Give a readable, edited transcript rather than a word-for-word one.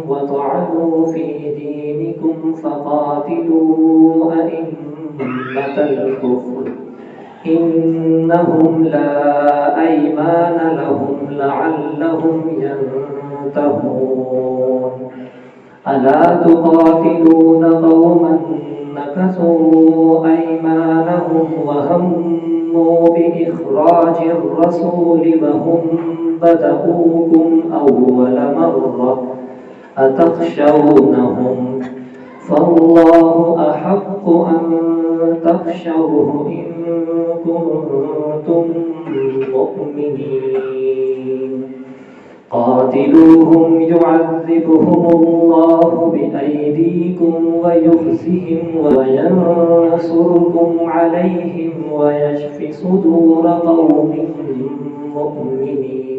وطعنوا في دينكم فقاتلوا أئمة الكفر إنهم لا أيمان لهم لعلهم ينتهون ألا تقاتلون قوما نكثوا أيمانهم وهموا بإخراج الرسول وهم بدؤوكم أول مرة أتخشونهم فالله أحق أن تخشوه إن كنتم مؤمنين قاتلوهم يعذبهم الله بأيديكم ويخزهم وينصركم عليهم ويشف صدور قوم مؤمنين